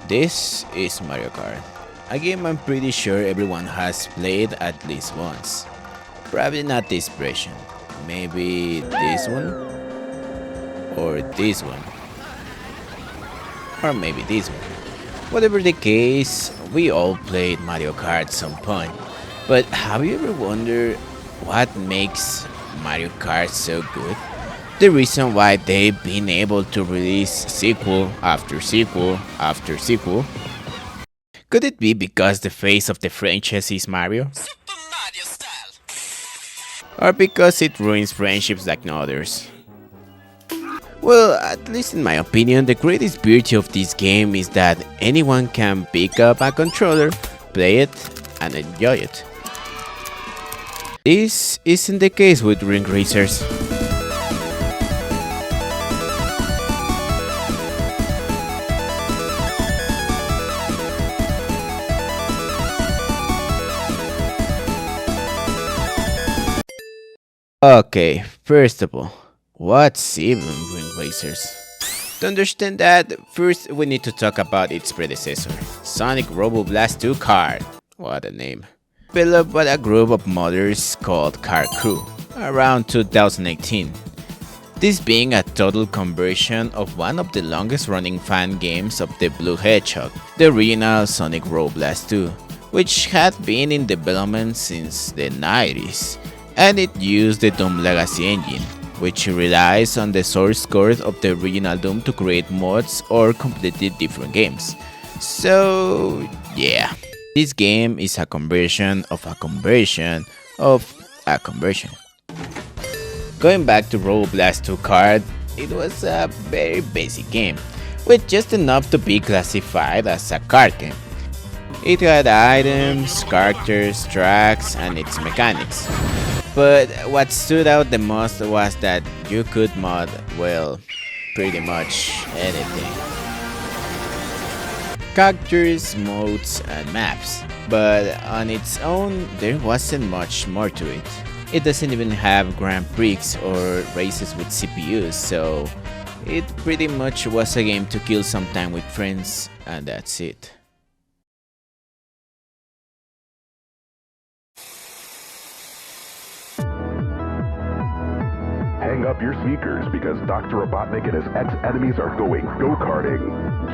This is Mario Kart, a game I'm pretty sure everyone has played at least once. Probably not this version, maybe this one, or this one, or maybe this one. Whatever the case, we all played Mario Kart at some point. But have you ever wondered what makes Mario Kart so good? The reason why they've been able to release sequel after sequel after sequel? Could it be because the face of the franchise is Mario? Super Mario style. Or because it ruins friendships like no others? Well, at least in my opinion, the greatest beauty of this game is that anyone can pick up a controller, play it, and enjoy it. This isn't the case with Ring Racers. Okay, first of all, what's even Ring Racers? To understand that, first we need to talk about its predecessor, Sonic Robo Blast 2 KART. What a name. Developed by a group of modders called KART Crew, around 2018. This being a total conversion of one of the longest running fan games of the Blue Hedgehog, the original Sonic Robo Blast 2, which had been in development since the 90s. And it used the Doom Legacy engine, which relies on the source code of the original Doom to create mods or completely different games. So yeah, this game is a conversion of a conversion of a conversion. Going back to Robo Blast 2 KART, it was a very basic game, with just enough to be classified as a kart game. It had items, characters, tracks, and its mechanics. But what stood out the most was that you could mod, well, pretty much anything. Characters, modes, and maps. But on its own, there wasn't much more to it. It doesn't even have Grand Prix or races with CPUs, so it pretty much was a game to kill some time with friends, and that's it. Hang up your sneakers because Dr. Robotnik and his ex-enemies are going go-karting.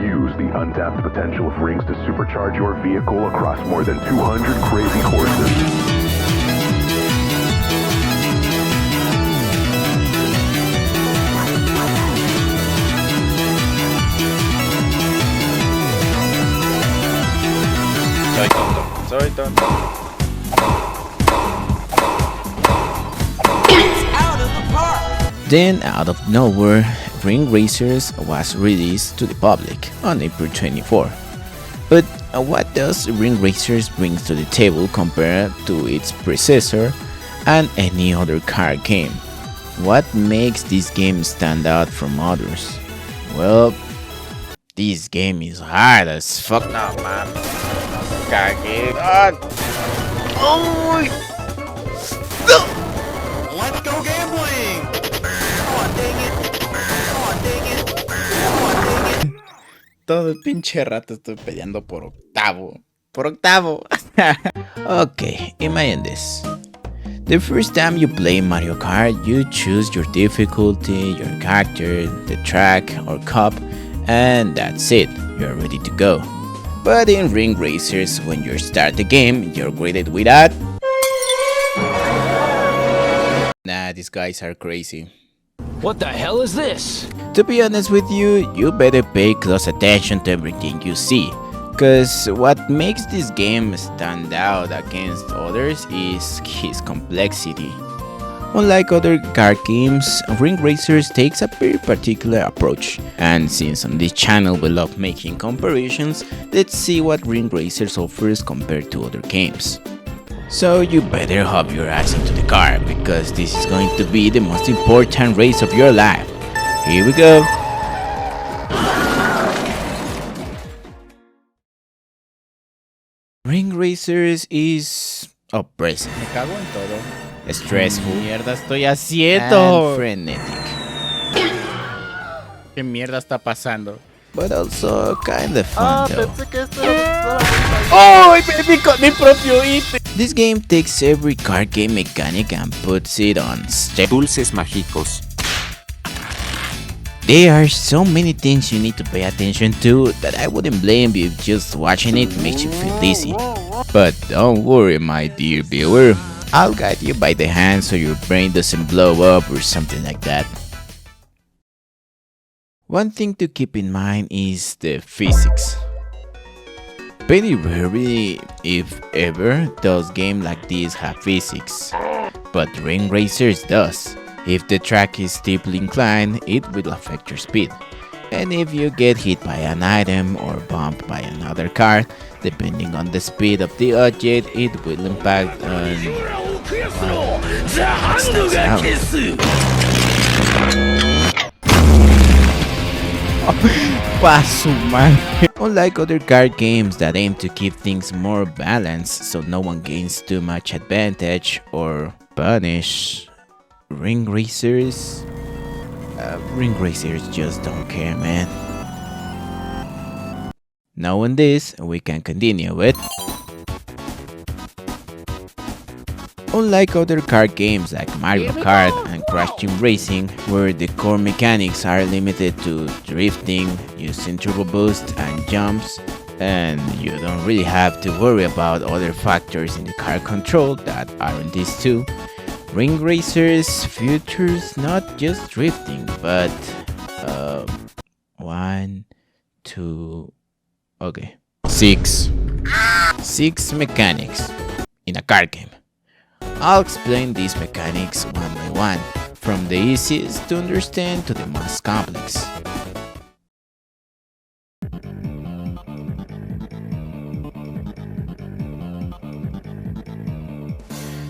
Use the untapped potential of rings to supercharge your vehicle across more than 200 crazy courses. Soy tonto. Then, out of nowhere, Ring Racers was released to the public on April 24. But what does Ring Racers bring to the table compared to its predecessor and any other kart game? What makes this game stand out from others? Well, this game is hard as fuck. No, man. Oh! Let's go gambling! Todo el pinche rato estoy peleando por octavo. Por octavo. Okay, imagine this. The first time you play Mario Kart, you choose your difficulty, your character, the track or cup, and that's it. You're ready to go. But in Ring Racers, when you start the game, you're greeted with that. Nah, these guys are crazy. What the hell is this? To be honest with you, you better pay close attention to everything you see, cause what makes this game stand out against others is its complexity. Unlike other kart games, Ring Racers takes a very particular approach, and since on this channel we love making comparisons, let's see what Ring Racers offers compared to other games. So you better hop your ass into the car, because this is going to be the most important race of your life. Here we go! Ring Racers is oppressive. Me cago en todo. Stressful. Mierda estoy haciendo. And frenetic. ¿Qué mierda está pasando? but also kinda fun though. Pensé que este era ¡Oh! Me con mi propio ítem. This game takes every card game mechanic and puts it on step. Dulces mágicos. There are so many things you need to pay attention to that I wouldn't blame you if just watching it makes you feel dizzy. But don't worry, my dear viewer, I'll guide you by the hand so your brain doesn't blow up or something like that. One thing to keep in mind is the physics. Very rarely, if ever, does games like this have physics, but Ring Racers does. If the track is steeply inclined, it will affect your speed. And if you get hit by an item or bumped by another car, depending on the speed of the object, it will impact on... Unlike other card games that aim to keep things more balanced so no one gains too much advantage or punish, Ring Racers just don't care, man. Knowing this, we can continue with... Unlike other kart games like Mario Kart and Crash Team Racing, where the core mechanics are limited to drifting, using turbo boost and jumps, and you don't really have to worry about other factors in the car control that aren't these two, Ring Racers features not just drifting, but 6 mechanics in a car game. I'll explain these mechanics one by one, from the easiest to understand to the most complex.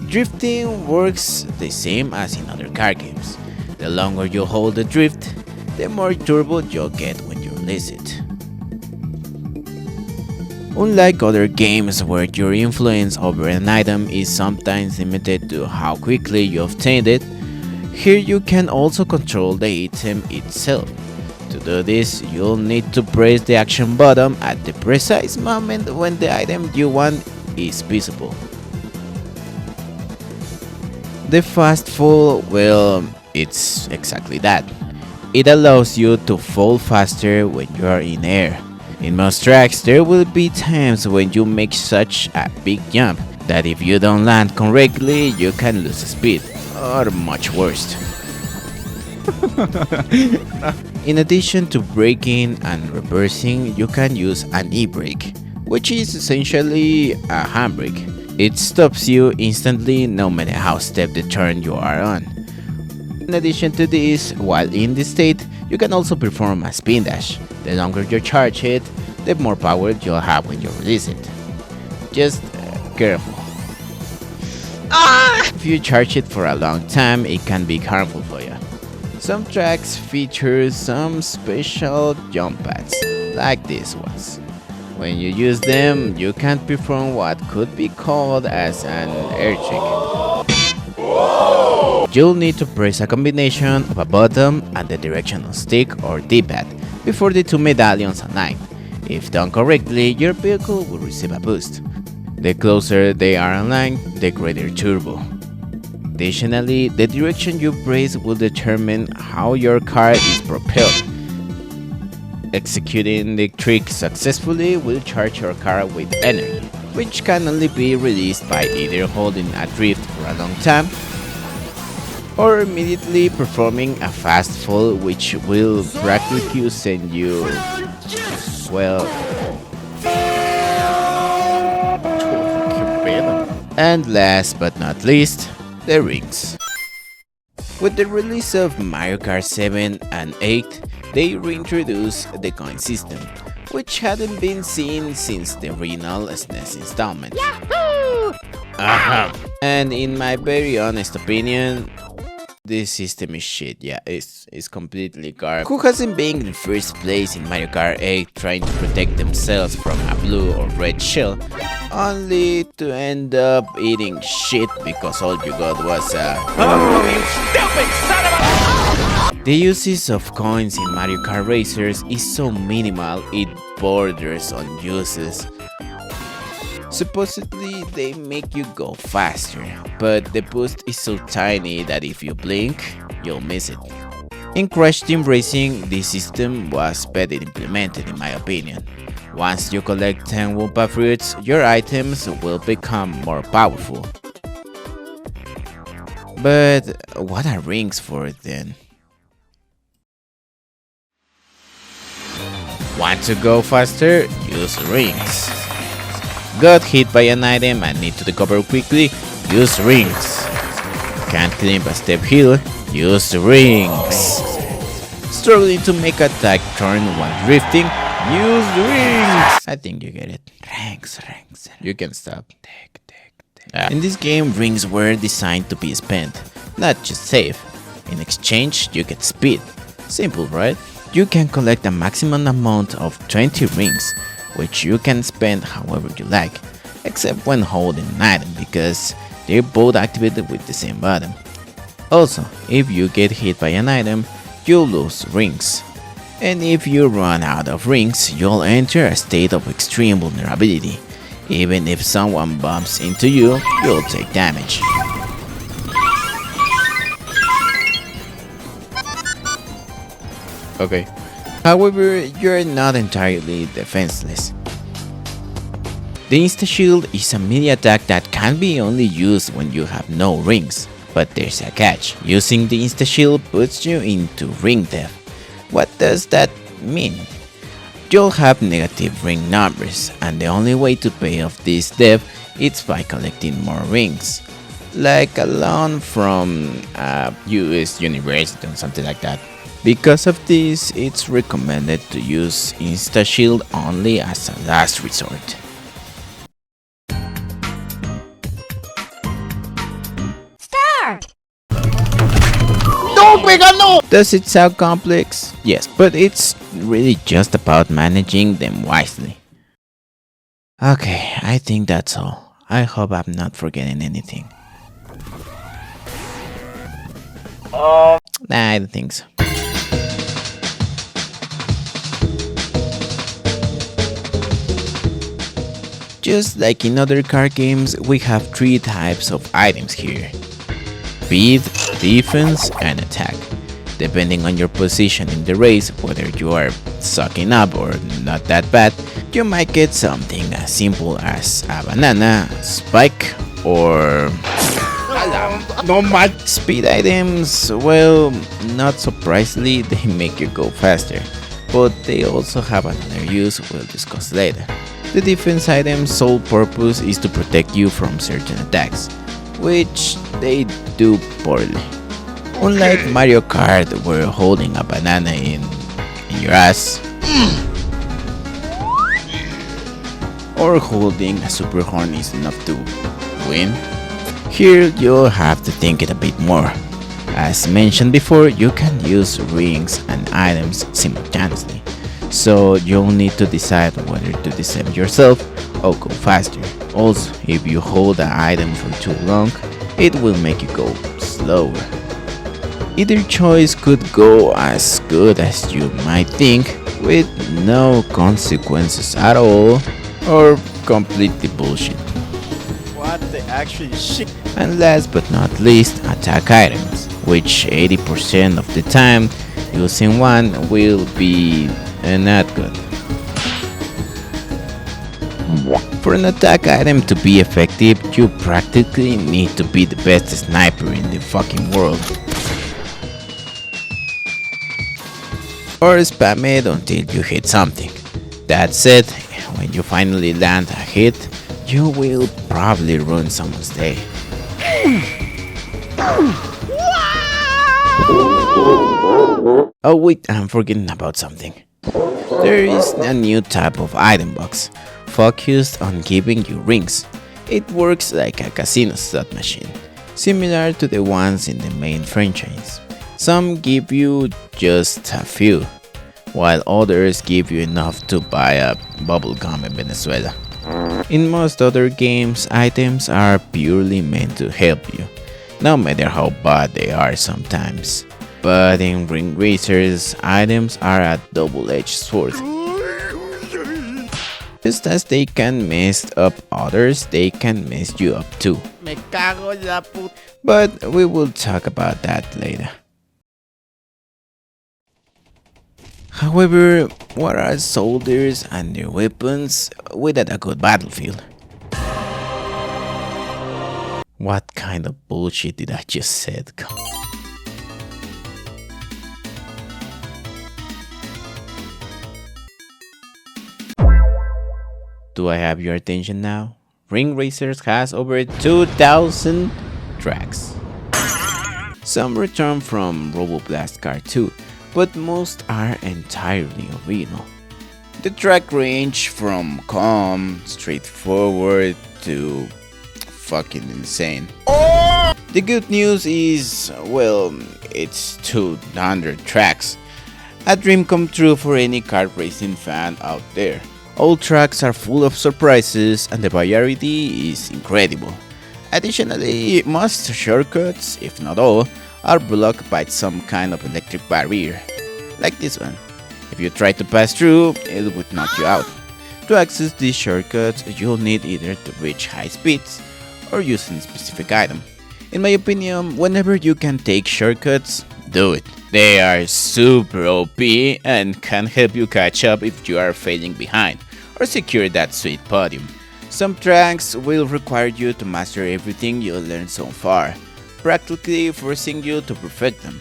Drifting works the same as in other car games. The longer you hold the drift, the more turbo you'll get when you release it. Unlike other games where your influence over an item is sometimes limited to how quickly you obtained it, here you can also control the item itself. To do this, you'll need to press the action button at the precise moment when the item you want is visible. The fast fall, well, it's exactly that. It allows you to fall faster when you are in air. In most tracks, there will be times when you make such a big jump that if you don't land correctly, you can lose speed, or much worse. In addition to braking and reversing, you can use an e-brake, which is essentially a handbrake. It stops you instantly no matter how steep the turn you are on. In addition to this, while in this state, you can also perform a spin dash. The longer you charge it, the more power you'll have when you release it. Just careful. If you charge it for a long time, it can be harmful for you. Some tracks feature some special jump pads, like these ones. When you use them, you can perform what could be called as an air trick. You'll need to press a combination of a button and the directional stick or D-pad before the two medallions align. If done correctly, your vehicle will receive a boost. The closer they are aligned, the greater turbo. Additionally, the direction you press will determine how your car is propelled. Executing the trick successfully will charge your car with energy, which can only be released by either holding a drift for a long time or immediately performing a fast fall, which will practically send you, well... And last but not least, the rings. With the release of Mario Kart 7 and 8, they reintroduced the coin system, which hadn't been seen since the original SNES installment. Yahoo! And in my very honest opinion, this system is shit. Yeah, it's completely garbage. Who hasn't been in first place in Mario Kart 8 trying to protect themselves from a blue or red shell, only to end up eating shit because all you got was a... Oh, you stupid son of a... The uses of coins in Mario Kart Racers is so minimal it borders on useless. Supposedly they make you go faster, but the boost is so tiny that if you blink, you'll miss it. In Crash Team Racing, this system was better implemented in my opinion. Once you collect 10 Wumpa fruits, your items will become more powerful. But what are rings for then? Want to go faster? Use rings. Got hit by an item and need to recover quickly? Use rings. Can't climb a step hill? Use rings. Struggling to make a attack turn while drifting? Use rings. I think you get it. Rings. You can stop. In this game, rings were designed to be spent, not just save. In exchange, you get speed. Simple, right? You can collect a maximum amount of 20 rings, which you can spend however you like, except when holding an item because they're both activated with the same button. Also, if you get hit by an item, you'll lose rings. And if you run out of rings, you'll enter a state of extreme vulnerability. Even if someone bumps into you, you'll take damage. Okay. However, you're not entirely defenseless. The Insta Shield is a melee attack that can be only used when you have no rings. But there's a catch. Using the Insta Shield puts you into ring death. What does that mean? You'll have negative ring numbers, and the only way to pay off this debt is by collecting more rings. Like a loan from a US university or something like that. Because of this, it's recommended to use Insta Shield only as a last resort. Start! Does it sound complex? Yes, but it's really just about managing them wisely. Okay, I think that's all. I hope I'm not forgetting anything. Nah, I don't think so. Just like in other card games, we have 3 types of items here. Speed, defense, and attack. Depending on your position in the race, whether you are sucking up or not that bad, you might get something as simple as a banana, spike, or no much. Speed items, well, not surprisingly, they make you go faster, but they also have another use we'll discuss later. The defense item's sole purpose is to protect you from certain attacks, which they do poorly. Unlike Mario Kart, where holding a banana in your ass, or holding a super horn is enough to win, here you'll have to think it a bit more. As mentioned before, you can use rings and items simultaneously, so you'll need to decide whether to disable yourself or go faster. Also, if you hold an item for too long, it will make you go slower. Either choice could go as good as you might think, with no consequences at all, or completely bullshit. What the actual shit? And last but not least, attack items, which 80% of the time, using one will be not good. For an attack item to be effective, you practically need to be the best sniper in the fucking world. Or spam it until you hit something. That said, when you finally land a hit, you will probably ruin someone's day. Oh wait, I'm forgetting about something. There is a new type of item box, focused on giving you rings. It works like a casino slot machine, similar to the ones in the main franchise. Some give you just a few, while others give you enough to buy a bubblegum in Venezuela. In most other games, items are purely meant to help you, no matter how bad they are sometimes. But in Ring Racers, items are a double-edged sword. Just as they can mess up others, they can mess you up too. Me cago en la puta. But we will talk about that later. However, what are soldiers and their weapons without a good battlefield? What kind of bullshit did I just said? Do I have your attention now? Ring Racers has over 2,000 tracks. Some return from Roboblast KART 2, but most are entirely original. The track range from calm, straightforward to fucking insane. The good news is, well, it's 200 tracks. A dream come true for any kart racing fan out there. All tracks are full of surprises and the variety is incredible. Additionally, most shortcuts, if not all, are blocked by some kind of electric barrier, like this one. If you try to pass through, it would knock you out. To access these shortcuts, you'll need either to reach high speeds or use a specific item. In my opinion, whenever you can take shortcuts, do it. They are super OP and can help you catch up if you are failing behind or secure that sweet podium. Some tracks will require you to master everything you learned so far, practically forcing you to perfect them.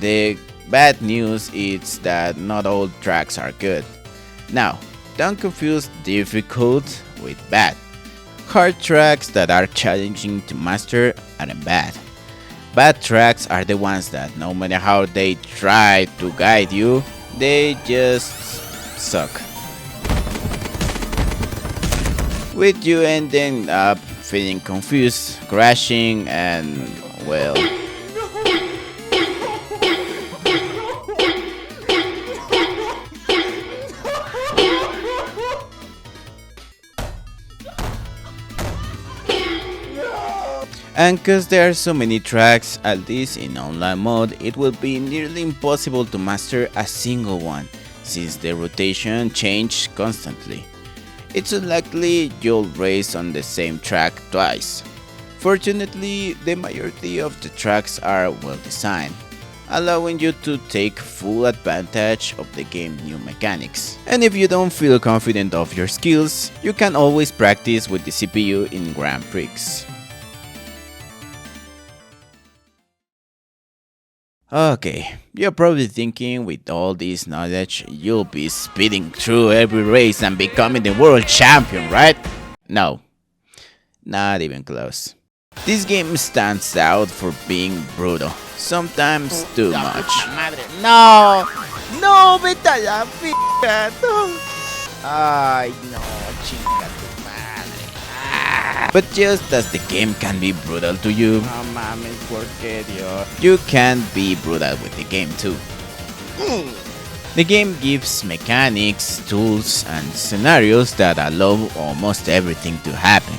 The bad news is that not all tracks are good. Now, don't confuse difficult with bad. Hard tracks that are challenging to master aren't bad. Bad tracks are the ones that no matter how they try to guide you, they just suck. With you ending up feeling confused, crashing, and well... And cause there are so many tracks, at least in online mode, it will be nearly impossible to master a single one, since the rotation changes constantly. It's unlikely you'll race on the same track twice. Fortunately, the majority of the tracks are well designed, allowing you to take full advantage of the game's new mechanics. And if you don't feel confident of your skills, you can always practice with the CPU in Grand Prix. Okay, you're probably thinking with all this knowledge you'll be speeding through every race and becoming the world champion, right? No, not even close. This game stands out for being brutal, sometimes too much. No, no, vete a la p***, no. Ay, no, chinga tu madre. But just as the game can be brutal to you, No mames, ¿por qué, Dios? you can be brutal with the game too. The game gives mechanics, tools, and scenarios that allow almost everything to happen.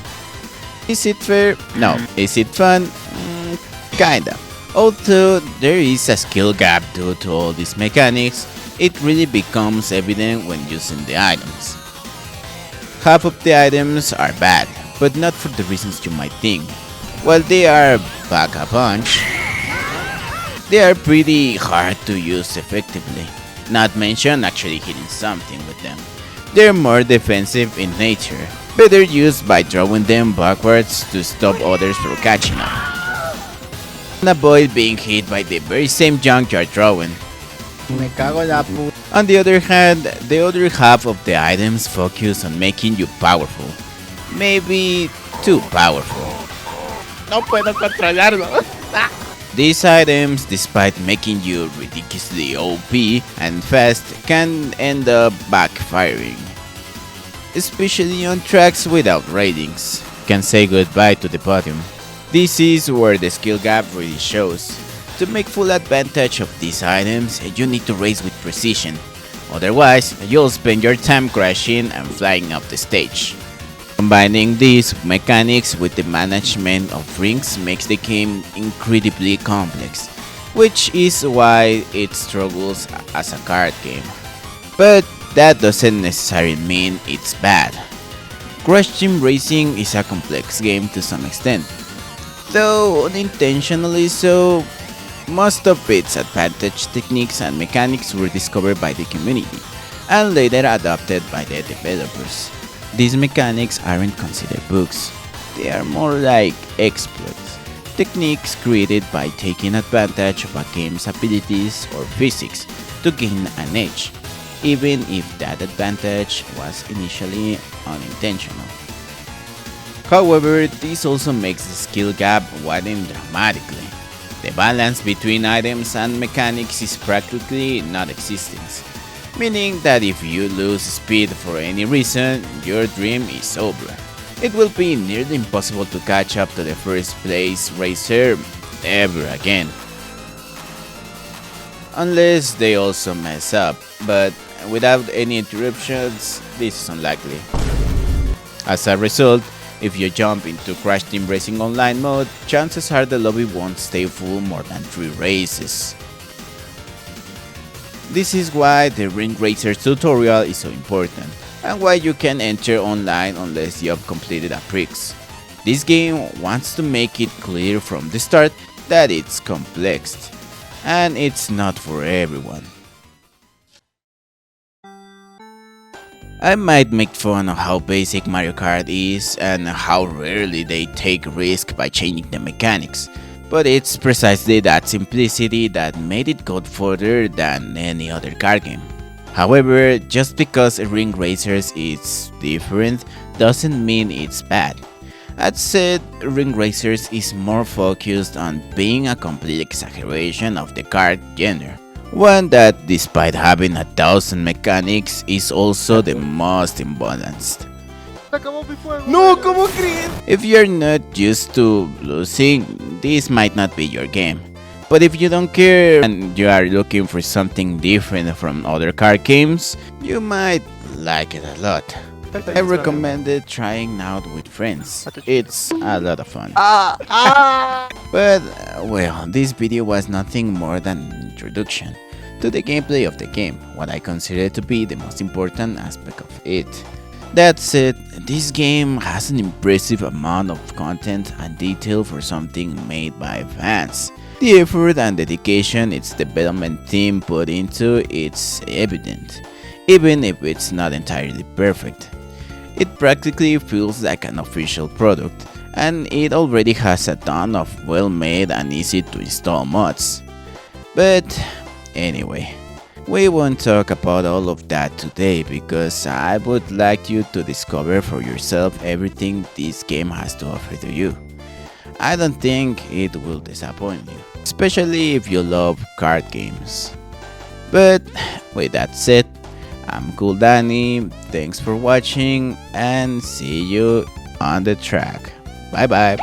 Is it fair? No. Is it fun? Kinda. Although there is a skill gap due to all these mechanics, it really becomes evident when using the items. Half of the items are bad, but not for the reasons you might think. While they are pack a punch, they are pretty hard to use effectively, not mention actually hitting something with them. They're more defensive in nature, better used by throwing them backwards to stop others from catching up, and avoid being hit by the very same junk you're throwing. Me cago en la puta. On the other hand, the other half of the items focus on making you powerful. Maybe too powerful. No puedo controlarlo. These items, despite making you ridiculously OP and fast, can end up backfiring. Especially on tracks without ratings. Can say goodbye to the podium. This is where the skill gap really shows. To make full advantage of these items, you need to race with precision. Otherwise, you'll spend your time crashing and flying off the stage. Combining these mechanics with the management of rings makes the game incredibly complex. which is why it struggles as a card game. But that doesn't necessarily mean it's bad. Crash Team Racing is a complex game to some extent, though unintentionally so. Most of its advantage techniques and mechanics were discovered by the community and later adopted by the developers. These mechanics aren't considered bugs, they are more like exploits, techniques created by taking advantage of a game's abilities or physics to gain an edge, even if that advantage was initially unintentional. However, this also makes the skill gap widen dramatically. The balance between items and mechanics is practically non-existent, meaning that if you lose speed for any reason, your dream is over. It will be nearly impossible to catch up to the first place racer ever again. Unless they also mess up, but without any interruptions, this is unlikely. As a result, if you jump into Crash Team Racing Online mode, chances are the lobby won't stay full more than 3 races. This is why the Ring Racers tutorial is so important, and why you can enter online unless you have completed a prix. This game wants to make it clear from the start that it's complex, and it's not for everyone. I might make fun of how basic Mario Kart is and how rarely they take risk by changing the mechanics, but it's precisely that simplicity that made it go further than any other kart game. However, just because Ring Racers is different doesn't mean it's bad. That said, Ring Racers is more focused on being a complete exaggeration of the kart genre. One that, despite having 1,000 mechanics, is also the most imbalanced. No, ¿cómo crees? If you're not used to losing, this might not be your game. But if you don't care and you are looking for something different from other card games, you might like it a lot. I recommend it trying out with friends. It's a lot of fun. But, well, this video was nothing more than an introduction to the gameplay of the game, what I consider to be the most important aspect of it. That said, this game has an impressive amount of content and detail for something made by fans. The effort and dedication its development team put into it's evident, even if it's not entirely perfect. It practically feels like an official product, and it already has a ton of well-made and easy to install mods. But anyway, we won't talk about all of that today because I would like you to discover for yourself everything this game has to offer to you. I don't think it will disappoint you, especially if you love card games. But with that said, I'm Cool Danny, thanks for watching and see you on the track. Bye bye.